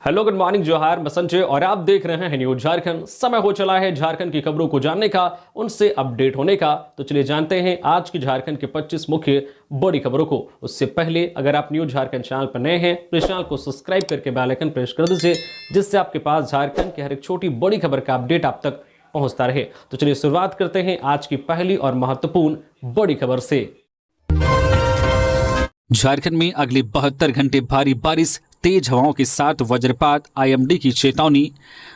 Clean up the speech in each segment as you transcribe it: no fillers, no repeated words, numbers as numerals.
Hello, good morning, जोहार, मैं संजय और आप देख रहे हैं न्यूज झारखंड। समय हो चला है झारखंड की खबरों को जानने का, उनसे अपडेट होने का। तो चलिए जानते हैं आज की झारखंड के 25 मुख्य बड़ी खबरों को। उससे पहले अगर आप न्यूज झारखंड चैनल पर नए हैं तो इस चैनल को सब्सक्राइब करके बेल आइकन प्रेस कर दीजिए, जिससे आपके पास झारखंड की हर एक छोटी बड़ी खबर का अपडेट आप तक पहुंचता रहे। तो चलिए शुरुआत करते हैं आज की पहली और महत्वपूर्ण बड़ी खबर से। झारखंड में अगले 72 घंटे भारी बारिश, तेज हवाओं के साथ वज्रपात, आईएमडी की चेतावनी।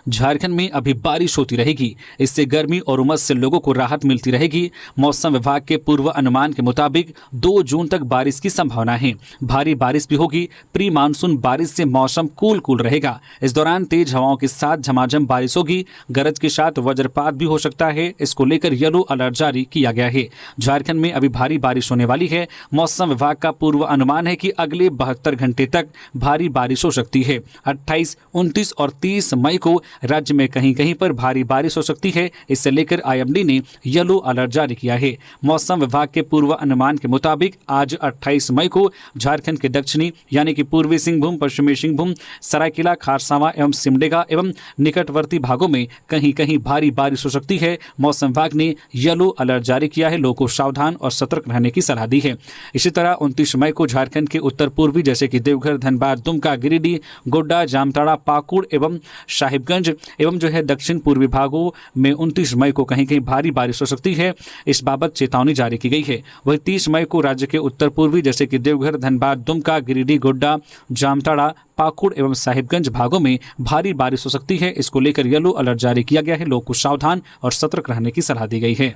झारखंड में अभी बारिश होती रहेगी, इससे गर्मी और उमस से लोगों को राहत मिलती रहेगी। मौसम विभाग के पूर्व अनुमान के मुताबिक 2 जून तक बारिश की संभावना है। भारी बारिश भी होगी। प्री मानसून बारिश से मौसम कूल रहेगा। इस दौरान तेज हवाओं के साथ झमाझम बारिश होगी। गरज के साथ वज्रपात भी हो सकता है। इसको लेकर येलो अलर्ट जारी किया गया है। झारखंड में अभी भारी बारिश होने वाली है। मौसम विभाग का पूर्व अनुमान है कि अगले 72 घंटे तक भारी बारिश हो सकती है। 28, 29 और 30 मई को राज्य में कहीं कहीं पर भारी बारिश हो सकती है। इससे लेकर आईएमडी ने येलो अलर्ट जारी किया है। मौसम विभाग के पूर्व अनुमान के मुताबिक आज 28 मई को झारखंड के दक्षिणी यानी कि पूर्वी सिंहभूम, पश्चिमी सिंहभूम, सरायकेला, खारसावा एवं सिमडेगा एवं निकटवर्ती भागों में कहीं कहीं भारी बारिश हो सकती है। मौसम विभाग ने येलो अलर्ट जारी किया है। लोगों को सावधान और सतर्क रहने की सलाह दी है। इसी तरह 29 मई को झारखंड के उत्तर पूर्वी जैसे कि देवघर, धनबाद, दुमका, गिरिडीह, गोड्डा, जामताड़ा, पाकुड़ एवं साहिबगंज एवं दक्षिण पूर्वी भागों में 29 मई को कहीं कहीं भारी बारिश हो सकती है। इस बाबत चेतावनी जारी की गई है। वहीं 30 मई को राज्य के उत्तर पूर्वी जैसे कि देवघर, धनबाद, दुमका, गिरिडीह, गोड्डा, जामताड़ा, पाकुड़ एवं साहिबगंज भागों में भारी बारिश हो सकती है। इसको लेकर येलो अलर्ट जारी किया गया है। लोगों को सावधान और सतर्क रहने की सलाह दी गई है।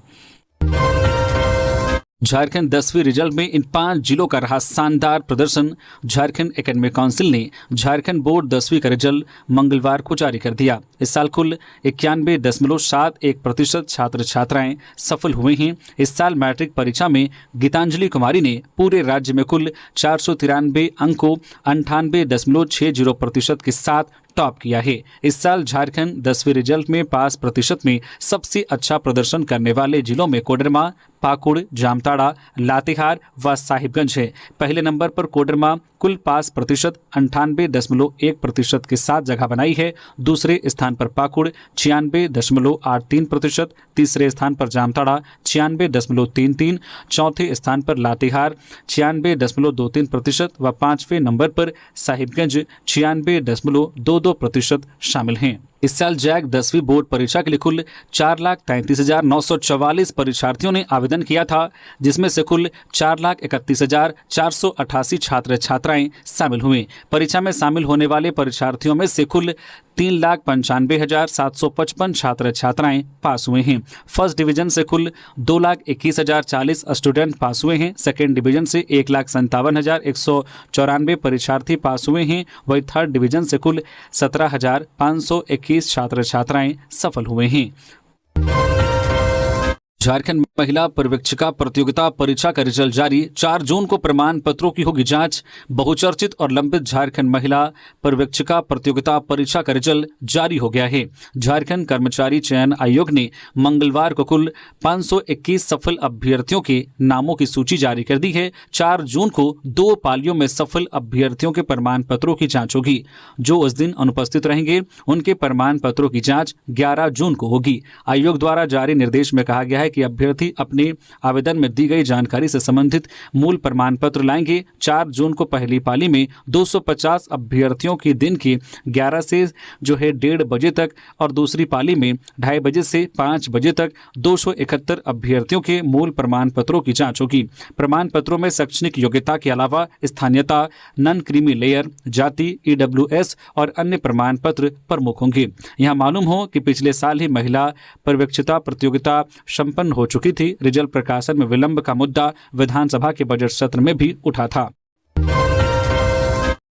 झारखंड 10वीं रिजल्ट में इन 5 जिलों का रहा शानदार प्रदर्शन। झारखंड एकेडमिक काउंसिल ने झारखंड बोर्ड 10वीं का रिजल्ट मंगलवार को जारी कर दिया। इस साल कुल 91.71% छात्र छात्राएं सफल हुए हैं। इस साल मैट्रिक परीक्षा में गीतांजलि कुमारी ने पूरे राज्य में कुल 493 अंकों 98.60% के साथ टॉप किया है। इस साल झारखंड 10वीं रिजल्ट में पास प्रतिशत में सबसे अच्छा प्रदर्शन करने वाले जिलों में कोडरमा, पाकुड़, जामताड़ा, लातेहार व साहिबगंज है। पहले नंबर पर कोडरमा कुल पास प्रतिशत 98.1% के साथ जगह बनाई है। दूसरे स्थान पर पाकुड़ 96.83%, तीसरे स्थान पर जामताड़ा 96.33%, चौथे स्थान पर लातेहार 96.23% व 5वें नंबर पर साहिबगंज 96.22% शामिल हैं। इस साल जैक 10वीं बोर्ड परीक्षा के लिए कुल 4,33,944 परीक्षार्थियों ने आवेदन किया था, जिसमें से कुल 4,31,488 छात्र छात्राएं शामिल हुए। परीक्षा में शामिल होने वाले परीक्षार्थियों में से कुल 3,95,755 छात्र छात्राएं पास हुए हैं। फर्स्ट डिवीजन से कुल 2,21,040 स्टूडेंट पास हुए हैं। सेकेंड डिवीजन से 1,57,194 परीक्षार्थी पास हुए हैं। वही थर्ड डिवीजन से कुल 17,521 छात्र छात्राएं सफल हुए हैं। झारखंड महिला पर्यवेक्षिका प्रतियोगिता परीक्षा का रिजल्ट जारी। 4 जून को प्रमाण पत्रों की होगी जांच। बहुचर्चित और लंबित झारखंड महिला पर्यवेक्षिका प्रतियोगिता परीक्षा का रिजल्ट जारी हो गया है। झारखंड कर्मचारी चयन आयोग ने मंगलवार को कुल 521 सफल अभ्यर्थियों के नामों की सूची जारी कर दी है। 4 जून को 2 पालियों में सफल अभ्यर्थियों के प्रमाण पत्रों की जाँच होगी। जो उस दिन अनुपस्थित रहेंगे उनके प्रमाण पत्रों की जाँच 11 जून को होगी। आयोग द्वारा जारी निर्देश में कहा गया है कि अभ्यर्थी अपने आवेदन में दी गई जानकारी से संबंधित मूल प्रमाण पत्र लाएंगे। 4 जून को पहली पाली में 250 अभ्यर्थियों की दिन के 11 से 1:30 बजे तक और दूसरी पाली में 2:30 बजे से 5 बजे तक 271 अभ्यर्थियों के मूल प्रमाण पत्रों की जांच होगी। प्रमाण पत्रों में शैक्षणिक योग्यता के अलावा स्थानीयता, नॉन क्रीमी लेयर, जाति, EWS और अन्य प्रमाण पत्र प्रमुख होंगे। यहाँ मालूम हो कि पिछले साल ही महिला पर्यवेक्षिता प्रतियोगिता संपन्न हो चुकी थी। रिजल्ट प्रकाशन में विलंब का मुद्दा विधानसभा के बजट सत्र में भी उठा था।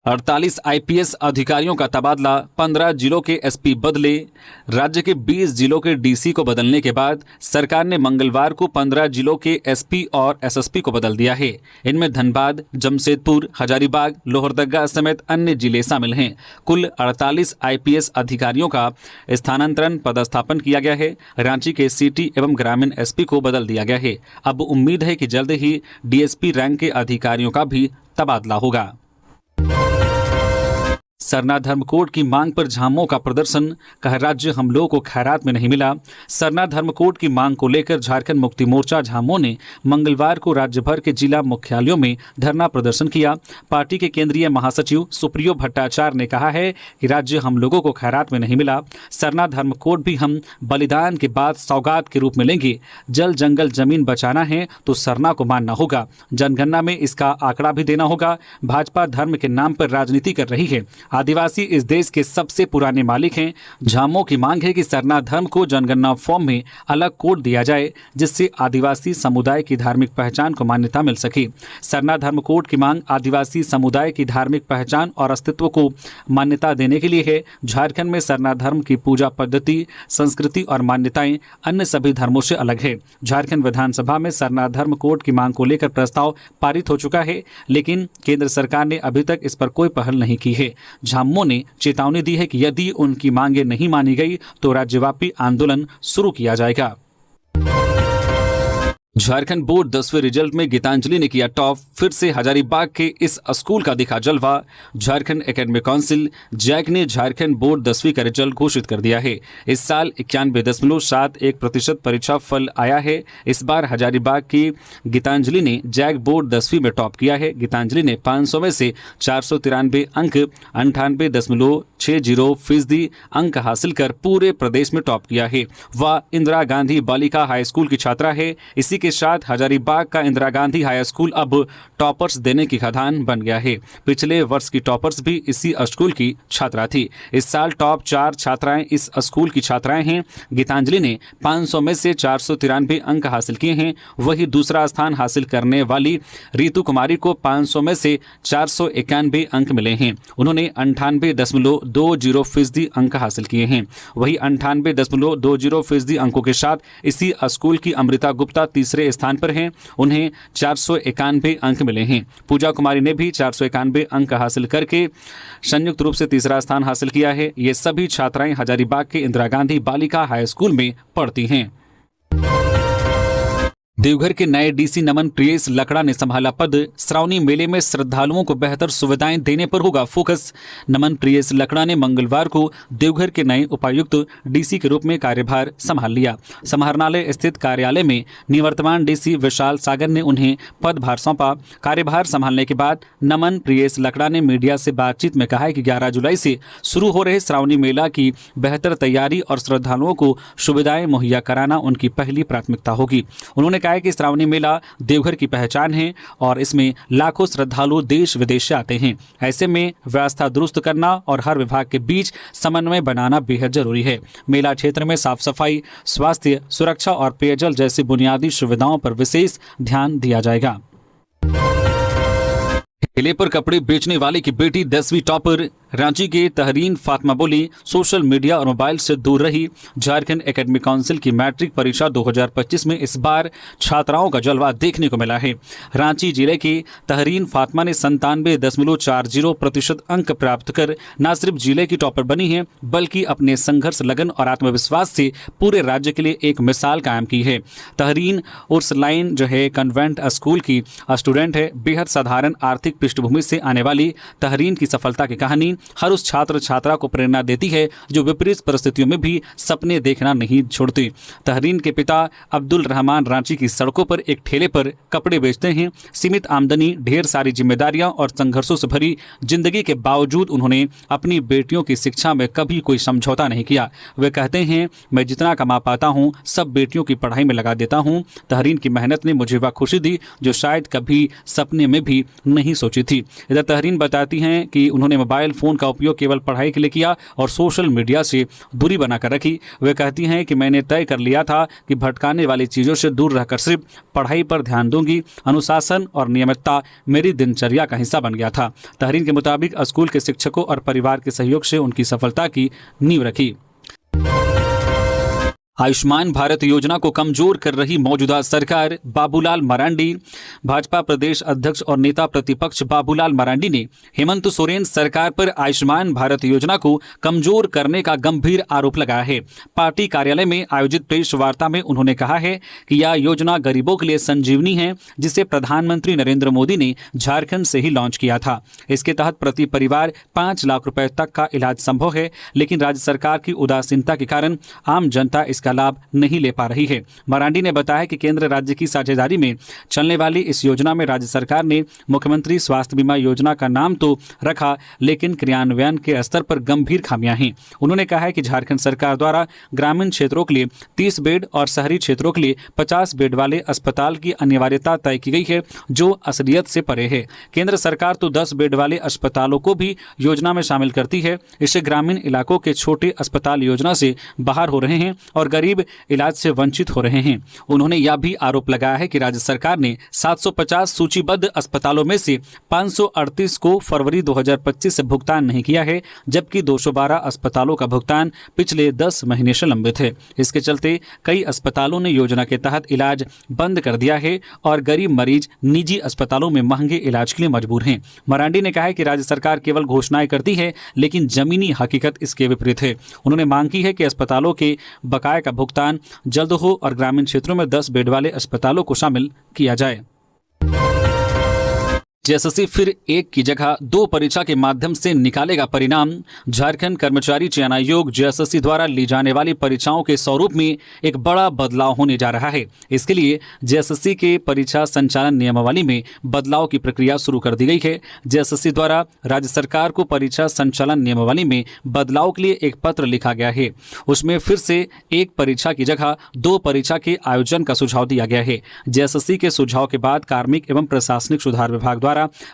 48 आईपीएस अधिकारियों का तबादला, 15 जिलों के एसपी बदले। राज्य के 20 जिलों के डीसी को बदलने के बाद सरकार ने मंगलवार को 15 जिलों के एसपी और एसएसपी को बदल दिया है। इनमें धनबाद, जमशेदपुर, हजारीबाग, लोहरदगा समेत अन्य जिले शामिल हैं। कुल 48 आईपीएस अधिकारियों का स्थानांतरण पदस्थापन किया गया है। रांची के सिटी एवं ग्रामीण एसपी को बदल दिया गया है। अब उम्मीद है कि जल्द ही डीएसपी रैंक के अधिकारियों का भी तबादला होगा। सरना धर्म कोड की मांग पर झामुमो का प्रदर्शन, कहा राज्य हम लोगों को खैरात में नहीं मिला। सरना धर्म कोड की मांग को लेकर झारखंड मुक्ति मोर्चा झामुमो ने मंगलवार को राज्य भर के जिला मुख्यालयों में धरना प्रदर्शन किया। पार्टी के केंद्रीय महासचिव सुप्रियो भट्टाचार्य ने कहा है कि राज्य हम लोगों को खैरात में नहीं मिला। सरना धर्म कोड भी हम बलिदान के बाद सौगात के रूप में लेंगे। जल जंगल जमीन बचाना है तो सरना को मानना होगा। जनगणना में इसका आंकड़ा भी देना होगा। भाजपा धर्म के नाम पर राजनीति कर रही है। आदिवासी इस देश के सबसे पुराने मालिक हैं। झामुमो की मांग है कि सरना धर्म को जनगणना फॉर्म में अलग कोड दिया जाए, जिससे आदिवासी समुदाय की धार्मिक पहचान को मान्यता मिल सके। सरना धर्म कोड की मांग आदिवासी समुदाय की धार्मिक पहचान और अस्तित्व को मान्यता देने के लिए है। झारखंड में सरना धर्म की पूजा पद्धति, संस्कृति और मान्यताएं अन्य सभी धर्मों से अलग है। झारखंड विधानसभा में सरना धर्म कोड की मांग को लेकर प्रस्ताव पारित हो चुका है, लेकिन केंद्र सरकार ने अभी तक इस पर कोई पहल नहीं की है। झामुमो ने चेतावनी दी है कि यदि उनकी मांगें नहीं मानी गई तो राज्यव्यापी आंदोलन शुरू किया जाएगा। झारखंड बोर्ड 10वें रिजल्ट में गीतांजलि ने किया टॉप। फिर से हजारीबाग के इस स्कूल का दिखा जलवा। झारखंड एकेडमिक काउंसिल जैक ने झारखंड बोर्ड 10वीं का रिजल्ट घोषित कर दिया है। इस साल 91.71% परीक्षा फल आया है। इस बार हजारीबाग की गीतांजलि ने जैक बोर्ड 10वीं में टॉप किया है। गीतांजलि ने 500 में से 493 अंक 98.60% अंक हासिल कर पूरे प्रदेश में टॉप किया है। वह इंदिरा गांधी बालिका हाई स्कूल की छात्रा है। इसी के साथ हजारीबाग का इंदिरा गांधी हाई स्कूल अब टॉपर्स देने की खदान बन गया है। पिछले वर्ष की टॉपर्स भी इसी स्कूल की छात्रा थी। इस साल टॉप 4 छात्राएं इस स्कूल की छात्राएं हैं। गीतांजलि ने 500 में से 493 अंक हासिल किए हैं। वही दूसरा स्थान हासिल करने वाली रीतू कुमारी को 500 में से 491 अंक मिले हैं। उन्होंने 98.20% अंक हासिल किए हैं। वही 98.20% अंकों के साथ इसी स्कूल की अमृता गुप्ता तीसरे स्थान पर हैं। उन्हें 491 अंक मिले हैं। पूजा कुमारी ने भी 491 अंक हासिल करके संयुक्त रूप से तीसरा स्थान हासिल किया है। ये सभी छात्राएं हजारीबाग के इंदिरा गांधी बालिका हाई स्कूल में पढ़ती हैं। देवघर के नए डीसी नमन प्रियेश लकड़ा ने संभाला पद। श्रावणी मेले में श्रद्धालुओं को बेहतर सुविधाएं देने पर होगा फोकस। नमन प्रियेश लकड़ा ने मंगलवार को देवघर के नए उपायुक्त डीसी के रूप में कार्यभार संभाल लिया। समाहरणालय स्थित कार्यालय में निवर्तमान डीसी विशाल सागर ने उन्हें पदभार सौंपा। कार्यभार संभालने के बाद नमन प्रियेश लकड़ा ने मीडिया से बातचीत में कहा कि 11 जुलाई से शुरू हो रहे श्रावणी मेला की बेहतर तैयारी और श्रद्धालुओं को सुविधाएं मुहैया कराना उनकी पहली प्राथमिकता होगी। उन्होंने कहा कि श्रावणी मेला देवघर की पहचान है और इसमें लाखों श्रद्धालु देश विदेश से आते हैं। ऐसे में व्यवस्था दुरुस्त करना और हर विभाग के बीच समन्वय बनाना बेहद जरूरी है। मेला क्षेत्र में साफ सफाई, स्वास्थ्य, सुरक्षा और पेयजल जैसी बुनियादी सुविधाओं पर विशेष ध्यान दिया जाएगा। ठेले पर कपड़े बेचने वाले की बेटी 10वीं टॉपर। रांची के तहरीन फातिमा बोली, सोशल मीडिया और मोबाइल से दूर रही। झारखंड एकेडमिक काउंसिल की मैट्रिक परीक्षा 2025 में इस बार छात्राओं का जलवा देखने को मिला है। रांची जिले की तहरीन फातिमा ने 97.40% अंक प्राप्त कर न सिर्फ जिले की टॉपर बनी है, बल्कि अपने संघर्ष, लगन और आत्मविश्वास से पूरे राज्य के लिए एक मिसाल कायम की है। तहरीन उर्सलाइन जो है कन्वेंट स्कूल की स्टूडेंट है। बेहद साधारण आर्थिक पृष्ठभूमि से आने वाली तहरीन की सफलता की कहानी हर उस छात्र छात्रा को प्रेरणा देती है जो विपरीत परिस्थितियों में भी सपने देखना नहीं छोड़ते। तहरीन के पिता अब्दुल रहमान रांची की सड़कों पर एक ठेले पर कपड़े बेचते हैं। सीमित आमदनी, ढेर सारी जिम्मेदारियां और संघर्षों से भरी जिंदगी के बावजूद उन्होंने अपनी बेटियों की शिक्षा में कभी कोई समझौता नहीं किया। वे कहते हैं, मैं जितना कमा पाता हूँ सब बेटियों की पढ़ाई में लगा देता हूँ। तहरीन की मेहनत ने मुझे वह खुशी दी जो शायद कभी सपने में भी नहीं सोची थी। इधर तहरीन बताती हैं कि उन्होंने मोबाइल फोन का उपयोग केवल पढ़ाई के लिए किया और सोशल मीडिया से दूरी बनाकर रखी। वे कहती हैं कि मैंने तय कर लिया था कि भटकाने वाली चीज़ों से दूर रहकर सिर्फ पढ़ाई पर ध्यान दूंगी। अनुशासन और नियमितता मेरी दिनचर्या का हिस्सा बन गया था। तहरीन के मुताबिक स्कूल के शिक्षकों और परिवार के सहयोग से उनकी सफलता की नींव रखी। आयुष्मान भारत योजना को कमजोर कर रही मौजूदा सरकार, बाबूलाल मरांडी। भाजपा प्रदेश अध्यक्ष और नेता प्रतिपक्ष बाबूलाल मरांडी ने हेमंत सोरेन सरकार पर आयुष्मान भारत योजना को कमजोर करने का गंभीर आरोप लगाया है। पार्टी कार्यालय में आयोजित प्रेस वार्ता में उन्होंने कहा है कि यह योजना गरीबों के लिए संजीवनी है, जिसे प्रधानमंत्री नरेंद्र मोदी ने झारखंड से ही लॉन्च किया था। इसके तहत प्रति परिवार 5 लाख रुपए तक का इलाज संभव है, लेकिन राज्य सरकार की उदासीनता के कारण आम जनता इसका लाभ नहीं ले पा रही है। मरांडी ने बताया कि केंद्र राज्य की साझेदारी में चलने वाली इस योजना में राज्य सरकार ने मुख्यमंत्री स्वास्थ्य बीमा योजना का नाम तो रखा, लेकिन क्रियान्वयन के स्तर पर गंभीर खामियां हैं। उन्होंने कहा है कि झारखंड सरकार द्वारा ग्रामीण क्षेत्रों के लिए 30 बेड और शहरी क्षेत्रों के लिए 50 बेड वाले अस्पताल की अनिवार्यता तय की गई है, जो असलियत से परे है। केंद्र सरकार तो 10 बेड वाले अस्पतालों को भी योजना में शामिल करती है। इससे ग्रामीण इलाकों के छोटे अस्पताल योजना से बाहर हो रहे हैं और गरीब इलाज से वंचित हो रहे हैं। उन्होंने यह भी आरोप लगाया है कि राज्य सरकार ने 750 सूचीबद्ध अस्पतालों में से 538 को फरवरी 2025 से भुगतान नहीं किया है, जबकि 212 अस्पतालों का भुगतान पिछले 10 महीने से लंबित है। इसके चलते कई अस्पतालों ने योजना के तहत इलाज बंद कर दिया है और गरीब मरीज निजी अस्पतालों में महंगे इलाज के लिए मजबूर हैं। मरांडी ने कहा है कि राज्य सरकार केवल घोषणाएं करती है, लेकिन जमीनी हकीकत इसके विपरीत है। उन्होंने मांग की है कि अस्पतालों के बकाया का भुगतान जल्द हो और ग्रामीण क्षेत्रों में 10 बेड वाले अस्पतालों को शामिल किया जाए। जेएसएससी फिर एक की जगह 2 परीक्षा के माध्यम से निकालेगा परिणाम। झारखंड कर्मचारी चयन आयोग जेएसएससी द्वारा ली जाने वाली परीक्षाओं के स्वरूप में एक बड़ा बदलाव होने जा रहा है। इसके लिए जेएसएससी के परीक्षा संचालन नियमावली में बदलाव की प्रक्रिया शुरू कर दी गई है। जेएसएससी द्वारा राज्य सरकार को परीक्षा संचालन नियमावली में बदलाव के लिए एक पत्र लिखा गया है। उसमें फिर से एक परीक्षा की जगह 2 परीक्षा के आयोजन का सुझाव दिया गया है। जेएसएससी के सुझाव के बाद कार्मिक एवं प्रशासनिक सुधार विभाग द्वारा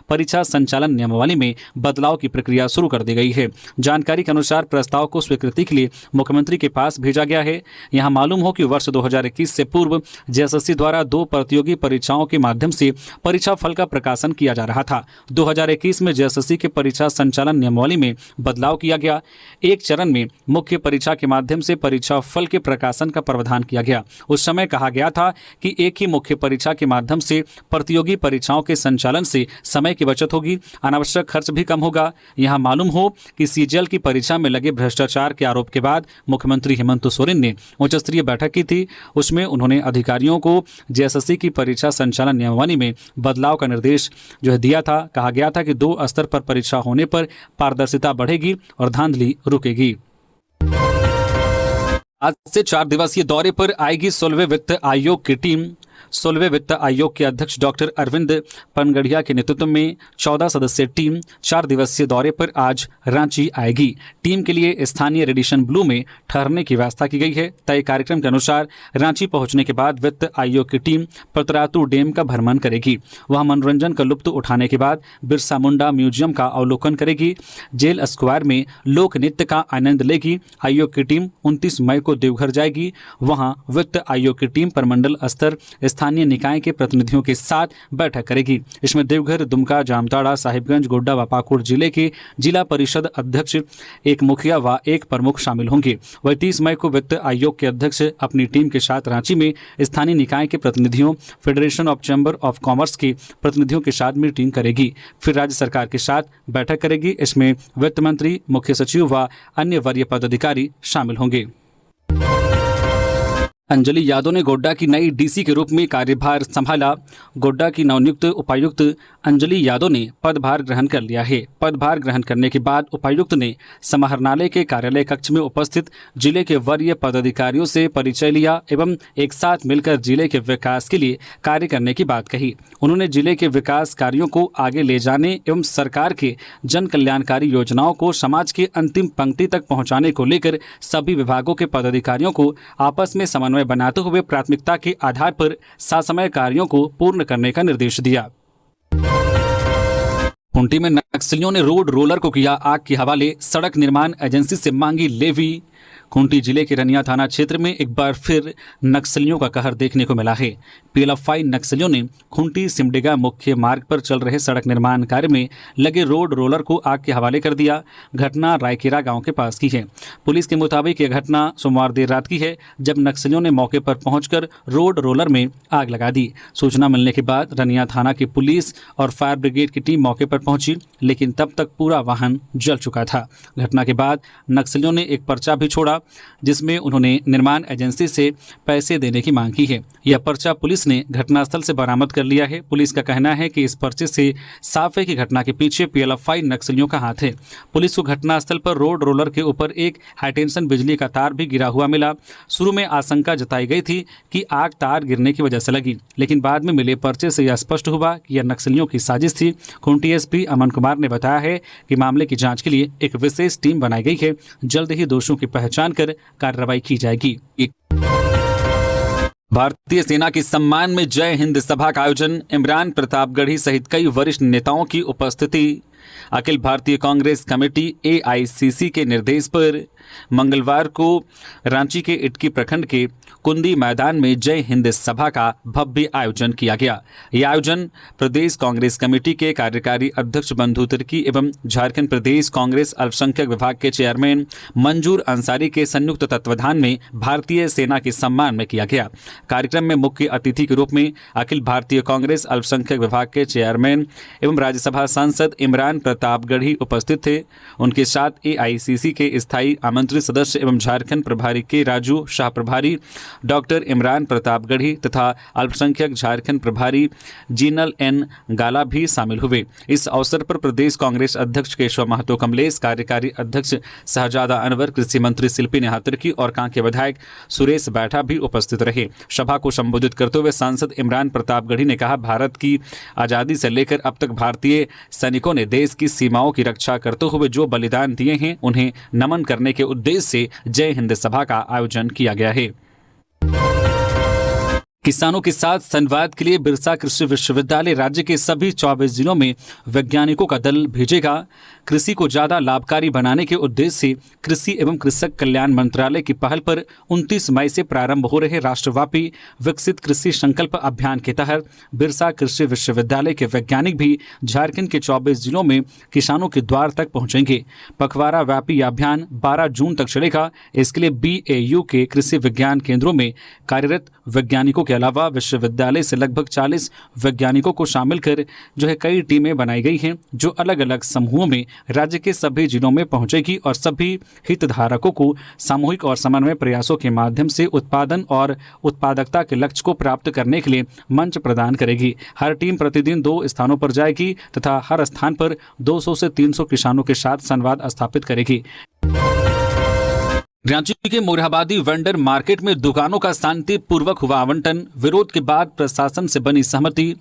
परीक्षा संचालन नियमावली में बदलाव की प्रक्रिया शुरू कर दी गई है। जानकारी के अनुसार प्रस्ताव को स्वीकृति के लिए मुख्यमंत्री के पास भेजा गया है। यहां मालूम हो कि वर्ष 2021 से पूर्व जेएसएससी द्वारा 2 प्रतियोगी परीक्षाओं के माध्यम से परीक्षा फल का प्रकाशन किया जा रहा था। 2021 में जेएसएससी के परीक्षा संचालन नियमावली में बदलाव किया गया। एक चरण में मुख्य परीक्षा के माध्यम से परीक्षा फल के प्रकाशन का प्रावधान किया गया। उस समय कहा गया था कि एक ही मुख्य परीक्षा के माध्यम से प्रतियोगी परीक्षाओं के संचालन से समय की बचत होगी, अनावश्यक खर्च भी कम होगा। यहां मालूम हो कि सीजीएल की परीक्षा में लगे भ्रष्टाचार के आरोप के बाद मुख्यमंत्री हेमंत सोरेन ने उच्च स्तरीय बैठक की थी। उसमें उन्होंने अधिकारियों को जेएसएससी की परीक्षा संचालन नियमावली में बदलाव का निर्देश दिया था। कहा गया था कि 2 स्तर पर परीक्षा होने पर पारदर्शिता बढ़ेगी और धांधली रुकेगी। आज से 4 दिवसीय दौरे पर आएगी 16वें वित्त आयोग की टीम। 16वें वित्त आयोग के अध्यक्ष डॉक्टर अरविंद पनगढ़िया के नेतृत्व में 14 सदस्यीय टीम 4 दिवसीय दौरे पर आज रांची आएगी। टीम के लिए स्थानीय रेडिशन ब्लू में ठहरने की व्यवस्था की गई है। तय कार्यक्रम के अनुसार रांची पहुंचने के बाद वित्त आयोग की टीम पतरातू डैम का भ्रमण करेगी। वहां मनोरंजन का लुत्फ उठाने के बाद बिरसा मुंडा म्यूजियम का अवलोकन करेगी। जेल स्क्वायर में लोक नृत्य का आनंद लेगी। आयोग की टीम 29 मई को देवघर जाएगी। वहां वित्त आयोग की टीम प्रमंडल स्तर स्थानीय निकाय के प्रतिनिधियों के साथ बैठक करेगी। इसमें देवघर, दुमका, जामताड़ा, साहिबगंज, गोड्डा व पाकुड़ जिले के जिला परिषद अध्यक्ष, एक मुखिया व एक प्रमुख शामिल होंगे। वही 30 मई को वित्त आयोग के अध्यक्ष अपनी टीम के साथ रांची में स्थानीय निकाय के प्रतिनिधियों, federation of chamber of commerce के प्रतिनिधियों के साथ मीटिंग करेगी। फिर राज्य सरकार के साथ बैठक करेगी। इसमें वित्त मंत्री, मुख्य सचिव व अन्य वरीय पदाधिकारी शामिल होंगे। अंजलि यादव ने गोड्डा की नई डीसी के रूप में कार्यभार संभाला। गोड्डा की नवनियुक्त उपायुक्त अंजलि यादव ने पदभार ग्रहण कर लिया है। पदभार ग्रहण करने के बाद उपायुक्त ने समाहरणालय के कार्यालय कक्ष में उपस्थित जिले के वरीय पदाधिकारियों से परिचय लिया एवं एक साथ मिलकर जिले के विकास के लिए कार्य करने की बात कही। उन्होंने जिले के विकास कार्यों को आगे ले जाने एवं सरकार के जन कल्याणकारी योजनाओं को समाज के अंतिम पंक्ति तक पहुँचाने को लेकर सभी विभागों के पदाधिकारियों को आपस में समन्वय बनाते हुए प्राथमिकता के आधार पर ससमय कार्यों को पूर्ण करने का निर्देश दिया। खूंटी में नक्सलियों ने रोड रोलर को किया आग के हवाले। सड़क निर्माण एजेंसी से मांगी लेवी। खूंटी जिले के रनिया थाना क्षेत्र में एक बार फिर नक्सलियों का कहर देखने को मिला है। पीएलएफआई नक्सलियों ने खूंटी सिमडेगा मुख्य मार्ग पर चल रहे सड़क निर्माण कार्य में लगे रोड रोलर को आग के हवाले कर दिया। घटना रायकेरा गांव के पास की है। पुलिस के मुताबिक यह घटना सोमवार देर रात की है, जब नक्सलियों ने मौके पर पहुंचकर रोड रोलर में आग लगा दी। सूचना मिलने के बाद रनिया थाना की पुलिस और फायर ब्रिगेड की टीम मौके पर पहुंची, लेकिन तब तक पूरा वाहन जल चुका था। घटना के बाद नक्सलियों ने एक पर्चा भी छोड़ा, जिसमें उन्होंने निर्माण एजेंसी से पैसे देने की मांग की है। यह पर्चा पुलिस ने घटनास्थल से बरामद कर लिया है। पुलिस का कहना है कि इस पर्चे से साफ है कि घटना के पीछे पीएलएफआई नक्सलियों का हाथ है। पुलिस को घटनास्थल पर रोड रोलर के ऊपर एक हाईटेंशन बिजली का तार भी गिरा हुआ मिला। शुरू में आशंका जताई गई थी कि आग तार गिरने की वजह से लगी, लेकिन बाद में मिले पर्चे से यह स्पष्ट हुआ कि यह नक्सलियों की साजिश थी। खूंटी एसपी अमन कुमार ने बताया है कि मामले की जांच के लिए एक विशेष टीम बनाई गई है। जल्द ही दोषियों की पहचान कर कार्रवाई की जाएगी। भारतीय सेना के सम्मान में जय हिंद सभा का आयोजन, इमरान प्रतापगढ़ी सहित कई वरिष्ठ नेताओं की उपस्थिति। अखिल भारतीय कांग्रेस कमेटी AICC के निर्देश पर मंगलवार को रांची के इटकी प्रखंड के कुंदी मैदान में जय हिंद सभा का भव्य आयोजन किया गया। यह आयोजन प्रदेश कांग्रेस कमेटी के कार्यकारी अध्यक्ष बंधु तिर्की एवं झारखंड प्रदेश कांग्रेस अल्पसंख्यक विभाग के चेयरमैन मंजूर अंसारी के संयुक्त तत्वाधान में भारतीय सेना के सम्मान में किया गया। कार्यक्रम में मुख्य अतिथि के रूप में अखिल भारतीय कांग्रेस अल्पसंख्यक विभाग के चेयरमैन एवं राज्यसभा सांसद इमरान प्रतापगढ़ी उपस्थित थे। उनके साथ AICC के स्थायी आमंत्रित सदस्य एवं झारखंड प्रभारी के राजू शाह प्रभारी डॉक्टर इमरान प्रतापगढ़ी तथा अल्पसंख्यक झारखंड प्रभारी जीनल N गाला भी शामिल हुए। इस अवसर पर प्रदेश कांग्रेस अध्यक्ष केशव महतो कमलेश, कार्यकारी अध्यक्ष शहजादा अनवर, कृषि मंत्री शिल्पी नेहा तिर्की और कांके विधायक सुरेश बैठा भी उपस्थित रहे। सभा को संबोधित करते हुए सांसद इमरान प्रतापगढ़ी ने कहा, भारत की आज़ादी से लेकर अब तक भारतीय सैनिकों ने देश की सीमाओं की रक्षा करते हुए जो बलिदान दिए हैं, उन्हें नमन करने के उद्देश्य से जय हिंद सभा का आयोजन किया गया है। किसानों के साथ संवाद के लिए बिरसा कृषि विश्वविद्यालय राज्य के सभी 24 जिलों में वैज्ञानिकों का दल भेजेगा। कृषि को ज्यादा लाभकारी बनाने के उद्देश्य से कृषि एवं कृषक कल्याण मंत्रालय की पहल पर 29 मई से प्रारंभ हो रहे राष्ट्रव्यापी विकसित कृषि संकल्प अभियान के तहत बिरसा कृषि विश्वविद्यालय के वैज्ञानिक भी झारखंड के 24 जिलों में किसानों के द्वार तक पहुंचेंगे। पखवाड़ा व्यापी अभियान 12 जून तक चलेगा। इसके लिए BAU के कृषि विज्ञान केंद्रों में कार्यरत वैज्ञानिकों के अलावा विश्वविद्यालय से लगभग 40 वैज्ञानिकों को शामिल कर कई टीमें बनाई गई हैं, जो अलग अलग समूहों में राज्य के सभी जिलों में पहुंचेगी और सभी हितधारकों को सामूहिक और समन्वय प्रयासों के माध्यम से उत्पादन और उत्पादकता के लक्ष्य को प्राप्त करने के लिए मंच प्रदान करेगी। हर टीम प्रतिदिन 2 स्थानों पर जाएगी तथा हर स्थान पर 200 से 300 किसानों के साथ संवाद स्थापित करेगी। रांची के मोरहाबादी वेंडर मार्केट में दुकानों का शांतिपूर्वक हुआ आवंटन, विरोध के बाद प्रशासन से बनी सहमति।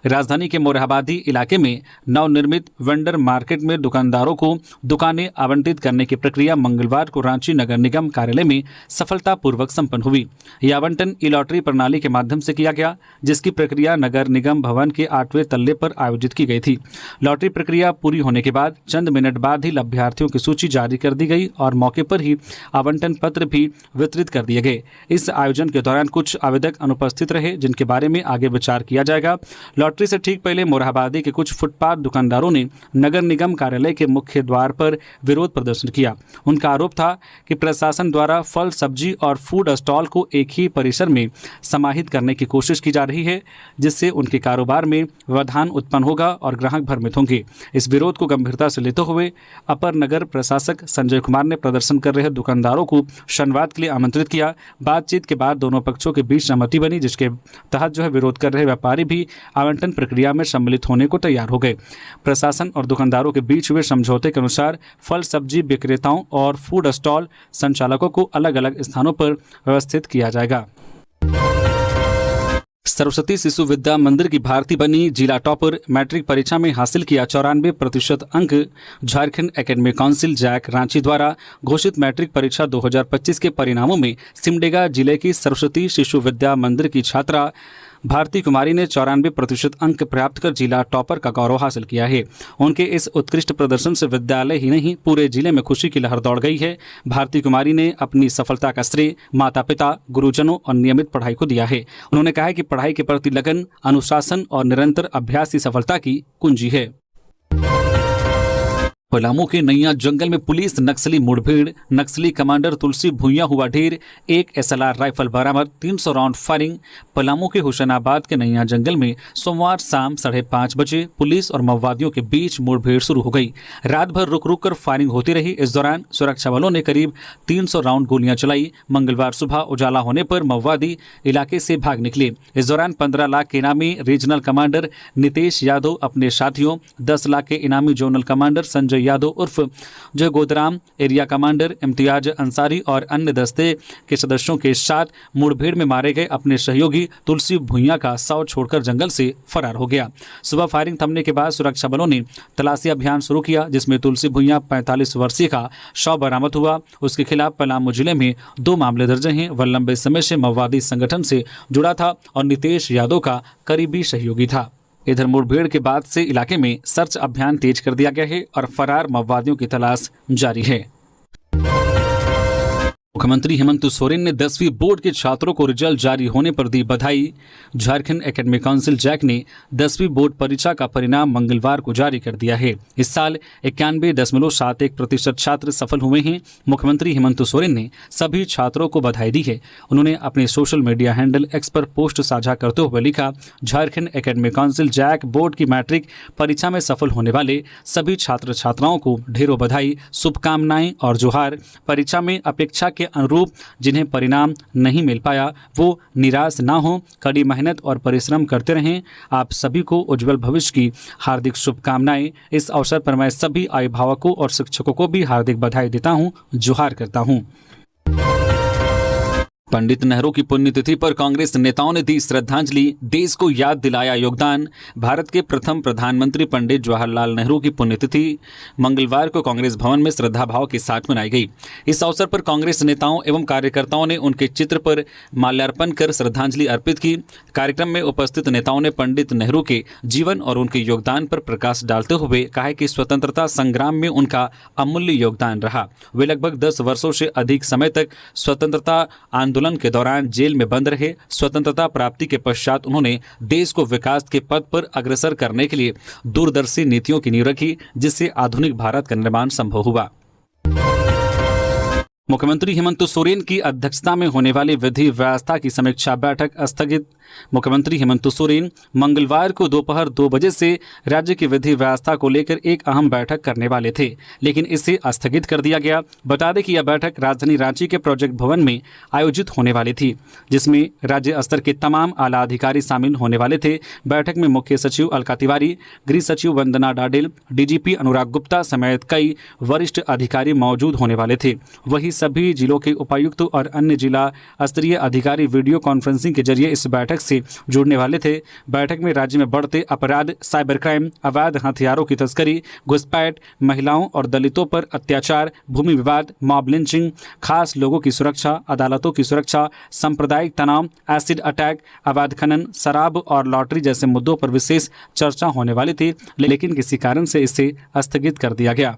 राजधानी के मोरहाबादी इलाके में नवनिर्मित वेंडर मार्केट में दुकानदारों को दुकानें आवंटित करने की प्रक्रिया मंगलवार को रांची नगर निगम कार्यालय में सफलतापूर्वक संपन्न हुई। यह आवंटन ई-लॉटरी प्रणाली के माध्यम से किया गया, जिसकी प्रक्रिया नगर निगम भवन के 8वें तल्ले पर आयोजित की गई थी। लॉटरी प्रक्रिया पूरी होने के बाद चंद मिनट बाद ही लाभार्थियों की सूची जारी कर दी गई और मौके पर ही आवंटन पत्र भी वितरित कर दिए गए। इस आयोजन के दौरान कुछ आवेदक अनुपस्थित रहे, जिनके बारे में आगे विचार किया जाएगा। लॉटरी से ठीक पहले मोरहाबादी के कुछ फुटपाथ दुकानदारों ने नगर निगम कार्यालय के मुख्य द्वार पर विरोध प्रदर्शन किया। उनका आरोप था कि प्रशासन द्वारा फल, सब्जी और फूड स्टॉल को एक ही परिसर में समाहित करने की कोशिश की जा रही है, जिससे उनके कारोबार में व्यवधान उत्पन्न होगा और ग्राहक भ्रमित होंगे। इस विरोध को गंभीरता से लेते हुए अपर नगर प्रशासक संजय कुमार ने प्रदर्शन कर रहे दुकानदारों को संवाद के लिए आमंत्रित किया। बातचीत के बाद दोनों पक्षों के बीच सहमति बनी, जिसके तहत विरोध कर रहे व्यापारी भी आवंटन प्रक्रिया में सम्मिलित होने को तैयार हो गए। प्रशासन और दुकानदारों के बीच हुए समझौते के अनुसार फल, सब्जी विक्रेताओं और फूड स्टॉल संचालकों को अलग अलग स्थानों पर व्यवस्थित किया जाएगा। सरस्वती शिशु विद्या मंदिर की भारती बनी जिला टॉपर, मैट्रिक परीक्षा में हासिल किया 94% अंक। Jharkhand academic council JAC Ranchi द्वारा घोषित मैट्रिक परीक्षा 2025 के परिणामों में सिमडेगा जिले की सरस्वती शिशु विद्या मंदिर की छात्रा भारती कुमारी ने 94% अंक प्राप्त कर जिला टॉपर का गौरव हासिल किया है। उनके इस उत्कृष्ट प्रदर्शन से विद्यालय ही नहीं पूरे जिले में खुशी की लहर दौड़ गई है। भारती कुमारी ने अपनी सफलता का श्रेय माता पिता, गुरुजनों और नियमित पढ़ाई को दिया है। उन्होंने कहा है कि पढ़ाई के प्रति लगन, अनुशासन और निरंतर अभ्यास ही सफलता की कुंजी है। पलामू के नैया जंगल में पुलिस नक्सली मुठभेड़, नक्सली कमांडर तुलसी भुइया हुआ ढेर, एक SLR राइफल बरामद, 300 राउंड फायरिंग। पलामू के हुसैनाबाद के नैया जंगल में सोमवार शाम 5:30 बजे पुलिस और माओवादियों के बीच मुठभेड़ शुरू हो गई। रात भर रुक रुक कर फायरिंग होती रही। इस दौरान सुरक्षा बलों ने करीब 300 राउंड गोलियां चलाई। मंगलवार सुबह उजाला होने पर माओवादी इलाके से भाग निकले। इस दौरान 15 लाख के इनामी रीजनल कमांडर नितेश यादव अपने साथियों, 10 लाख के इनामी जोनल कमांडर संजय यादव उर्फ जो गोदराम, एरिया कमांडर इम्तियाज अंसारी और अन्य दस्ते के सदस्यों के साथ मुठभेड़ में मारे गए अपने सहयोगी तुलसी भुइया का शव छोड़कर जंगल से फरार हो गया। सुबह फायरिंग थमने के बाद सुरक्षा बलों ने तलाशी अभियान शुरू किया, जिसमें तुलसी भुइया 45 वर्षीय का शव बरामद हुआ। उसके खिलाफ पलामू जिले में 2 मामले दर्ज हैं। वह लंबे समय से माओवादी संगठन से जुड़ा था और नितेश यादव का करीबी सहयोगी था। इधर मुठभेड़ के बाद से इलाके में सर्च अभियान तेज कर दिया गया है और फरार माओवादियों की तलाश जारी है। मुख्यमंत्री हेमंत सोरेन ने 10वीं बोर्ड के छात्रों को रिजल्ट जारी होने पर दी बधाई। झारखंड एकेडमिक काउंसिल जैक ने 10वीं बोर्ड परीक्षा का परिणाम मंगलवार को जारी कर दिया है। इस साल 91.71% छात्र सफल हुए हैं। मुख्यमंत्री हेमंत सोरेन ने सभी छात्रों को बधाई दी है। उन्होंने अपने सोशल मीडिया हैंडल एक्स पर पोस्ट साझा करते हुए लिखा, Jharkhand academic council JAC board की मैट्रिक परीक्षा में सफल होने वाले सभी छात्र छात्राओं को ढेरों बधाई, शुभकामनाएं और जोहार। परीक्षा में अपेक्षा के अनुरूप जिन्हें परिणाम नहीं मिल पाया वो निराश ना हो, कड़ी मेहनत और परिश्रम करते रहें। आप सभी को उज्जवल भविष्य की हार्दिक शुभकामनाएं। इस अवसर पर मैं सभी अभिभावकों और शिक्षकों को भी हार्दिक बधाई देता हूं, जोहार करता हूं। पंडित नेहरू की पुण्यतिथि पर कांग्रेस नेताओं ने दी श्रद्धांजलि, देश को याद दिलाया योगदान। भारत के प्रथम प्रधानमंत्री पंडित जवाहरलाल नेहरू की पुण्यतिथि मंगलवार को कांग्रेस भवन में श्रद्धाभाव के साथ मनाई गई। इस अवसर पर कांग्रेस नेताओं एवं कार्यकर्ताओं ने उनके चित्र पर माल्यार्पण कर श्रद्धांजलि अर्पित की। कार्यक्रम में उपस्थित नेताओं ने पंडित नेहरू के जीवन और उनके योगदान पर प्रकाश डालते हुए कहा कि स्वतंत्रता संग्राम में उनका अमूल्य योगदान रहा। वे लगभग 10 वर्षों से अधिक समय तक स्वतंत्रता आंदोलन के दौरान जेल में बंद रहे। स्वतंत्रता प्राप्ति के पश्चात उन्होंने देश को विकास के पथ पर अग्रसर करने के लिए दूरदर्शी नीतियों की नींव रखी, जिससे आधुनिक भारत का निर्माण संभव हुआ। मुख्यमंत्री हेमंत सोरेन की अध्यक्षता में होने वाली विधि व्यवस्था की समीक्षा बैठक स्थगित। मुख्यमंत्री हेमंत सोरेन मंगलवार को दोपहर 2 बजे से राज्य की विधि व्यवस्था को लेकर एक अहम बैठक करने वाले थे, लेकिन इसे स्थगित कर दिया गया। बता दें कि यह बैठक राजधानी रांची के प्रोजेक्ट भवन में आयोजित होने वाली थी, जिसमें राज्य स्तर के तमाम आला अधिकारी शामिल होने वाले थे। बैठक में मुख्य सचिव अलका तिवारी, गृह सचिव वंदना डाडेल, DGP अनुराग गुप्ता समेत कई वरिष्ठ अधिकारी मौजूद होने वाले थे। वहीं सभी जिलों के उपायुक्त और अन्य जिला स्तरीय अधिकारी वीडियो कॉन्फ्रेंसिंग के जरिए इस बैठक से जुड़ने वाले थे। बैठक में राज्य में बढ़ते अपराध, साइबर क्राइम, अवैध हथियारों की तस्करी, घुसपैठ, महिलाओं और दलितों पर अत्याचार, भूमि विवाद, मॉब लिंचिंग, खास लोगों की सुरक्षा, अदालतों की सुरक्षा, सांप्रदायिक तनाव, एसिड अटैक, अवैध खनन, शराब और लॉटरी जैसे मुद्दों पर विशेष चर्चा होने वाली थी, लेकिन किसी कारण से इसे स्थगित कर दिया गया।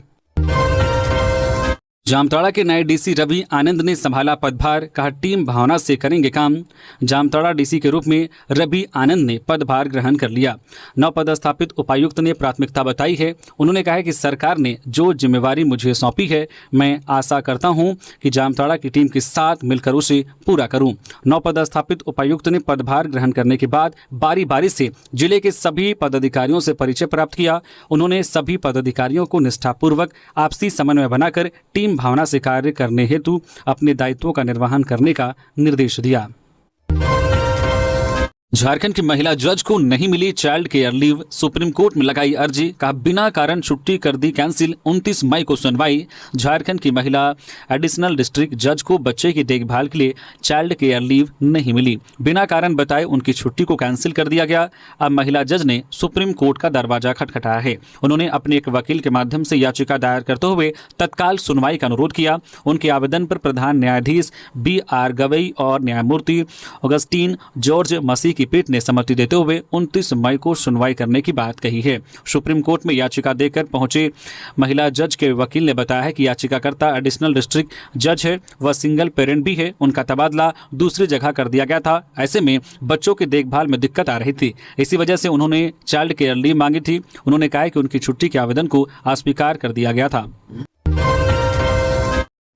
जामताड़ा के नए डीसी रवि आनंद ने संभाला पदभार, कहा टीम भावना से करेंगे काम। जामताड़ा डीसी के रूप में रवि आनंद ने पदभार ग्रहण कर लिया। नव पदस्थापित उपायुक्त ने प्राथमिकता बताई है। उन्होंने कहा कि सरकार ने जो जिम्मेवारी मुझे सौंपी है, मैं आशा करता हूं कि जामताड़ा की टीम के साथ मिलकर उसे पूरा करूं। नव पदस्थापित उपायुक्त ने पदभार ग्रहण करने के बाद बारी बारी से जिले के सभी पदाधिकारियों से परिचय प्राप्त किया। उन्होंने सभी पदाधिकारियों को निष्ठापूर्वक आपसी समन्वय बनाकर टीम भावना से कार्य करने हेतु अपने दायित्वों का निर्वहन करने का निर्देश दिया। झारखंड की महिला जज को नहीं मिली child care leave, supreme court में लगाई अर्जी, कहा बिना कारण छुट्टी कर दी कैंसिल। 29 मई को सुनवाई। झारखंड की महिला एडिशनल डिस्ट्रिक्ट जज को बच्चे की देखभाल के लिए चाइल्ड केयर लीव नहीं मिली। बिना कारण बताए उनकी छुट्टी को कैंसिल कर दिया गया। अब महिला जज ने सुप्रीम कोर्ट का दरवाजा खटखटाया है। उन्होंने अपने एक वकील के माध्यम से याचिका दायर करते हुए तत्काल सुनवाई का अनुरोध किया। उनके आवेदन पर प्रधान न्यायाधीश BR गवई और न्यायमूर्ति ऑगस्टीन जॉर्ज मसीह की पीठ ने सहमति देते हुए 29 मई को सुनवाई करने की बात कही है। सुप्रीम कोर्ट में याचिका देकर पहुंचे महिला जज के वकील ने बताया है कि याचिकाकर्ता एडिशनल डिस्ट्रिक्ट जज है, वह सिंगल पेरेंट भी है, उनका तबादला दूसरी जगह कर दिया गया था। ऐसे में बच्चों की देखभाल में दिक्कत आ रही थी, इसी वजह से उन्होंने चाइल्ड केयर लीव मांगी थी। उन्होंने कहा कि उनकी छुट्टी के आवेदन को अस्वीकार कर दिया गया था।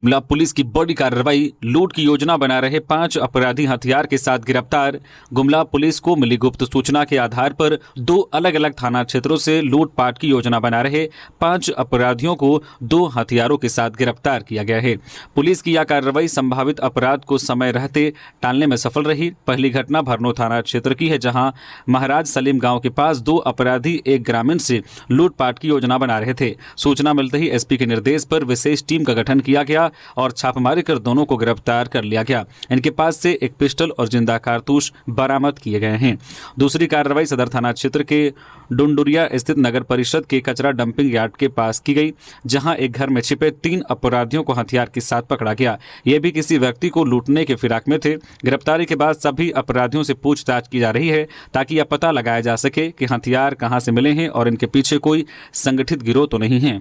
गुमला पुलिस की बड़ी कार्रवाई, लूट की योजना बना रहे 5 अपराधी हथियार के साथ गिरफ्तार। गुमला पुलिस को मिली गुप्त सूचना के आधार पर 2 अलग अलग थाना क्षेत्रों से लूटपाट की योजना बना रहे 5 अपराधियों को 2 हथियारों के साथ गिरफ्तार किया गया है। पुलिस की यह कार्रवाई संभावित अपराध को समय रहते टालने में सफल रही। पहली घटना भरनो थाना क्षेत्र की है, जहां महाराज सलीम गांव के पास 2 अपराधी एक ग्रामीण से लूटपाट की योजना बना रहे थे। सूचना मिलते ही एसपी के निर्देश पर विशेष टीम का गठन किया गया और छापेमारी कर दोनों को गिरफ्तार कर लिया गया। इनके पास से एक पिस्टल और जिंदा कारतूस बरामद किए गए हैं। दूसरी कार्रवाई सदर थाना क्षेत्र के डुंडुरिया स्थित नगर परिषद के कचरा डंपिंग यार्ड के पास की गई, जहां एक घर में छिपे 3 अपराधियों को हथियार के साथ पकड़ा गया। ये भी किसी व्यक्ति को लूटने के फिराक में थे। गिरफ्तारी के बाद सभी अपराधियों से पूछताछ की जा रही है ताकि यह पता लगाया जा सके कि हथियार कहां से मिले हैं और इनके पीछे कोई संगठित गिरोह तो नहीं है।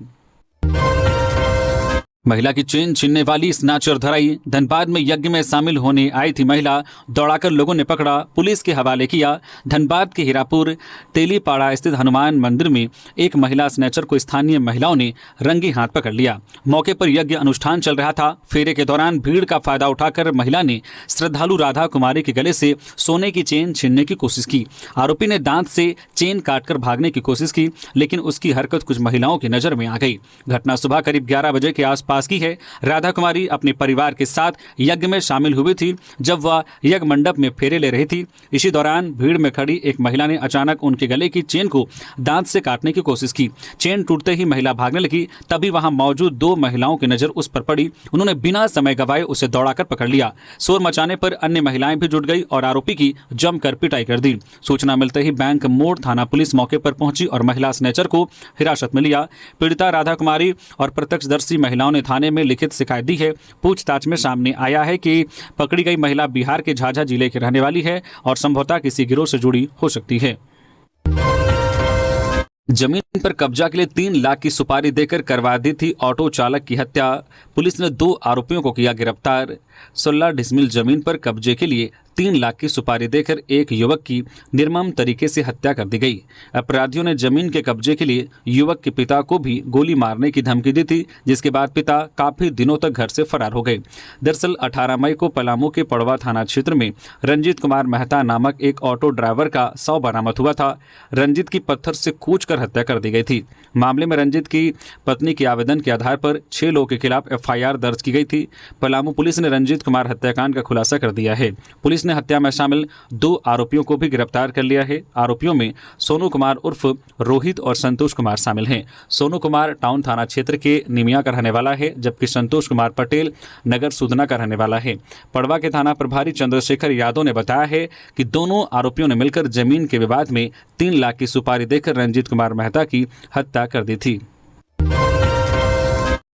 महिला की चेन छीनने वाली स्नैचर धराई। धनबाद में यज्ञ में शामिल होने आई थी महिला, दौड़ाकर लोगों ने पकड़ा, पुलिस के हवाले किया। धनबाद के हीरापुर तेलीपाड़ा स्थित हनुमान मंदिर में एक महिला स्नैचर को स्थानीय महिलाओं ने रंगे हाथ पकड़ लिया। मौके पर यज्ञ अनुष्ठान चल रहा था। फेरे के दौरान भीड़ का फायदा उठाकर महिला ने श्रद्धालु राधा कुमारी के गले से सोने की चेन छीनने की कोशिश की। आरोपी ने दांत से चेन काटकर भागने की कोशिश की, लेकिन उसकी हरकत कुछ महिलाओं की नजर में आ गई। घटना सुबह करीब 11 बजे के आसपास की है। राधा कुमारी अपने परिवार के साथ यज्ञ में शामिल हुई थी जब वह यज्ञ मंडप में फेरे ले रही थी। इसी दौरान भीड़ में खड़ी एक महिला ने अचानक उनके गले की चेन को दांत से काटने की कोशिश की। चेन टूटते ही महिला भागने लगी। तभी वहां मौजूद 2 महिलाओं की नजर उस पर पड़ी। उन्होंने बिना समय गवाए उसे दौड़ाकर पकड़ लिया। शोर मचाने पर अन्य महिलाएं भी जुट गई और आरोपी की जमकर पिटाई कर दी। सूचना मिलते ही बैंक मोड़ थाना पुलिस मौके पर पहुंची और महिला स्नैचर को हिरासत में लिया। पीड़िता राधा कुमारी और प्रत्यक्षदर्शी महिलाओं ने थाने में लिखित शिकायत दी है। पूछताछ में सामने आया है कि पकड़ी गई महिला बिहार के झाझा जिले की रहने वाली है और संभवतः किसी गिरोह से जुड़ी हो सकती है। जमीन पर कब्जा के लिए 3 लाख की सुपारी देकर करवा दी थी ऑटो चालक की हत्या। पुलिस ने 2 आरोपियों को किया गिरफ्तार। 16 डिसमिल जमीन पर कब्जे के लिए 3 लाख की सुपारी देकर एक युवक की निर्मम तरीके से हत्या कर दी गई। अपराधियों ने जमीन के कब्जे के लिए युवक के पिता को भी गोली मारने की धमकी दी थी, जिसके बाद पिता काफी दिनों तक घर से फरार हो गए। दरअसल 18 मई को पलामू के पड़वा थाना क्षेत्र में रंजीत कुमार मेहता नामक एक ऑटो ड्राइवर का शव बरामद हुआ था। रंजीत की पत्थर से कूचकर हत्या कर दी गई थी। मामले में रंजीत की पत्नी के आवेदन के आधार पर 6 लोगों के खिलाफ FIR दर्ज की गई थी। पलामू पुलिस ने रंजीत कुमार हत्याकांड का खुलासा कर दिया है। पुलिस ने हत्या में शामिल 2 आरोपियों को भी गिरफ्तार कर लिया है। आरोपियों में सोनू कुमार उर्फ रोहित और संतोष कुमार शामिल हैं। सोनू कुमार टाउन थाना क्षेत्र के निमिया का रहने वाला है, जबकि संतोष कुमार पटेल नगर सुदना का रहने वाला है। पड़वा के थाना प्रभारी चंद्रशेखर यादव ने बताया है कि दोनों आरोपियों ने मिलकर जमीन के विवाद में 3 लाख की सुपारी देकर रंजीत कुमार मेहता की हत्या कर दी थी।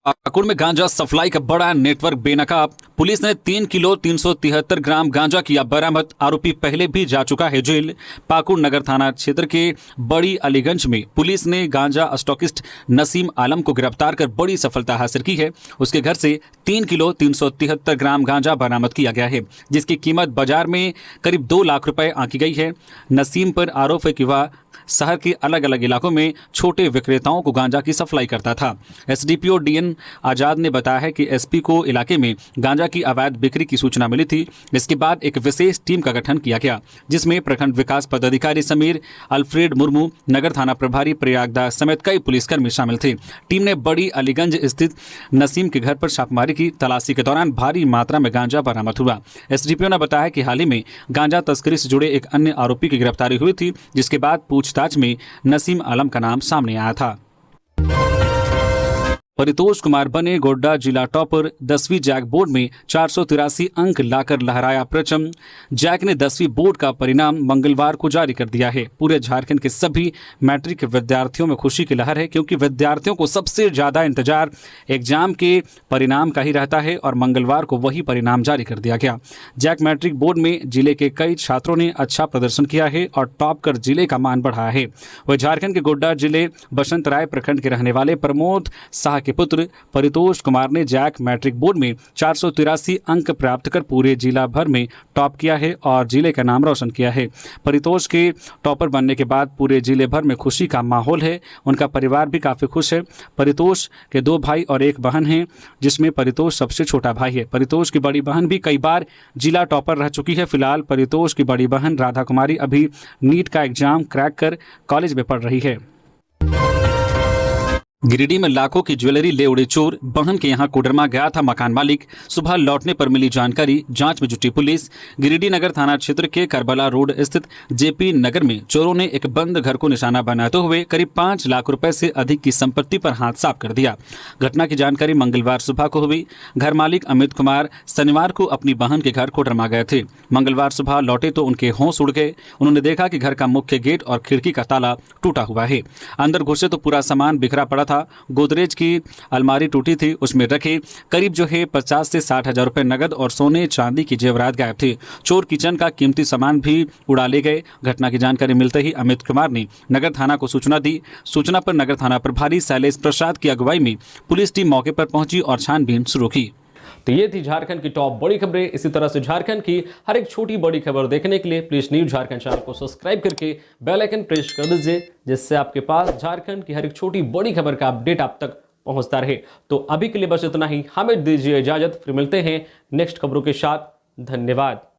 पाकुड़ में गांजा सप्लाई का बड़ा नेटवर्क बेनकाब। पुलिस ने 3 किलो 373 ग्राम गांजा किया बरामद। आरोपी पहले भी जा चुका है जेल। पाकुड़ नगर थाना क्षेत्र के बड़ी अलीगंज में पुलिस ने गांजा स्टॉकिस्ट नसीम आलम को गिरफ्तार कर बड़ी सफलता हासिल की है। उसके घर से 3 किलो 373 ग्राम गांजा बरामद किया गया है, जिसकी कीमत बाजार में करीब 2 लाख रुपए आंकी गई है। नसीम पर आरोप है कि वह शहर के अलग अलग इलाकों में छोटे विक्रेताओं को गांजा की सप्लाई करता था। SDPO DN आजाद ने बताया है कि SP को इलाके में गांजा की अवैध बिक्री की सूचना मिली थी। इसके बाद एक विशेष टीम का गठन किया गया, जिसमें प्रखंड विकास पदाधिकारी समीर, अल्फ्रेड मुर्मू, नगर थाना प्रभारी प्रयागदास समेत कई पुलिसकर्मी शामिल थे। टीम ने बड़ी अलीगंज स्थित नसीम के घर पर छापेमारी की। तलाशी के दौरान भारी मात्रा में गांजा बरामद हुआ। SDPO ने बताया कि हाल ही में गांजा तस्करी से जुड़े एक अन्य आरोपी की गिरफ्तारी हुई थी, जिसके बाद पूछताछ में नसीम आलम का नाम सामने आया था। परितोष कुमार बने गोड्डा जिला टॉपर। 10वीं जैक बोर्ड में 483 अंक लाकर लहराया परचम। जैक ने 10वीं बोर्ड का परिणाम मंगलवार को जारी कर दिया है। पूरे झारखंड के सभी मैट्रिक विद्यार्थियों में खुशी की लहर है, क्योंकि विद्यार्थियों को सबसे ज्यादा इंतजार एग्जाम के परिणाम का ही रहता है और मंगलवार को वही परिणाम जारी कर दिया गया। जैक मैट्रिक बोर्ड में जिले के कई छात्रों ने अच्छा प्रदर्शन किया है और टॉप कर जिले का मान बढ़ाया है। वह झारखंड के गोड्डा जिले बसंत राय प्रखंड के रहने वाले प्रमोद शाह के पुत्र परितोष कुमार ने जैक मैट्रिक बोर्ड में 483 अंक प्राप्त कर पूरे जिला भर में टॉप किया है और जिले का नाम रोशन किया है। परितोष के टॉपर बनने के बाद पूरे जिले भर में खुशी का माहौल है। उनका परिवार भी काफी खुश है। परितोष के 2 भाई और 1 बहन हैं, जिसमें परितोष सबसे छोटा भाई है। परितोष की बड़ी बहन भी कई बार जिला टॉपर रह चुकी है। फिलहाल परितोष की बड़ी बहन राधा कुमारी अभी नीट का एग्जाम क्रैक कर कॉलेज में पढ़ रही है। गिरिडीह में लाखों की ज्वेलरी ले उड़े चोर। बहन के यहां कोडरमा गया था मकान मालिक। सुबह लौटने पर मिली जानकारी, जांच में जुटी पुलिस। गिरिडीह नगर थाना क्षेत्र के करबला रोड स्थित जेपी नगर में चोरों ने एक बंद घर को निशाना बनाते हुए करीब 5 लाख रुपए से अधिक की संपत्ति पर हाथ साफ कर दिया। घटना की जानकारी मंगलवार सुबह को हुई। घर मालिक अमित कुमार शनिवार को अपनी बहन के घर कोडरमा गए थे। मंगलवार सुबह लौटे तो उनके होश उड़ गए। उन्होंने देखा कि घर का मुख्य गेट और खिड़की का ताला टूटा हुआ है। अंदर घुसे तो पूरा सामान बिखरा पड़ा था। गोदरेज की अलमारी टूटी थी, उसमें रखे करीब 50 से 60 हजार रुपए नगद और सोने चांदी की जेवरात गायब थे। चोर किचन का कीमती सामान भी उड़ा ले गए। घटना की जानकारी मिलते ही अमित कुमार ने नगर थाना को सूचना दी। सूचना पर नगर थाना प्रभारी शैलेश प्रसाद की अगुवाई में पुलिस टीम मौके पर पहुंची और छानबीन शुरू की। तो ये थी झारखंड की टॉप बड़ी खबरें। इसी तरह से झारखंड की हर एक छोटी बड़ी खबर देखने के लिए प्लीज न्यूज झारखंड चैनल को सब्सक्राइब करके बेल आइकन प्रेस कर दीजिए, जिससे आपके पास झारखंड की हर एक छोटी बड़ी खबर का अपडेट आप तक पहुंचता रहे। तो अभी के लिए बस इतना ही। हमें दीजिए इजाजत, फिर मिलते हैं नेक्स्ट खबरों के साथ। धन्यवाद।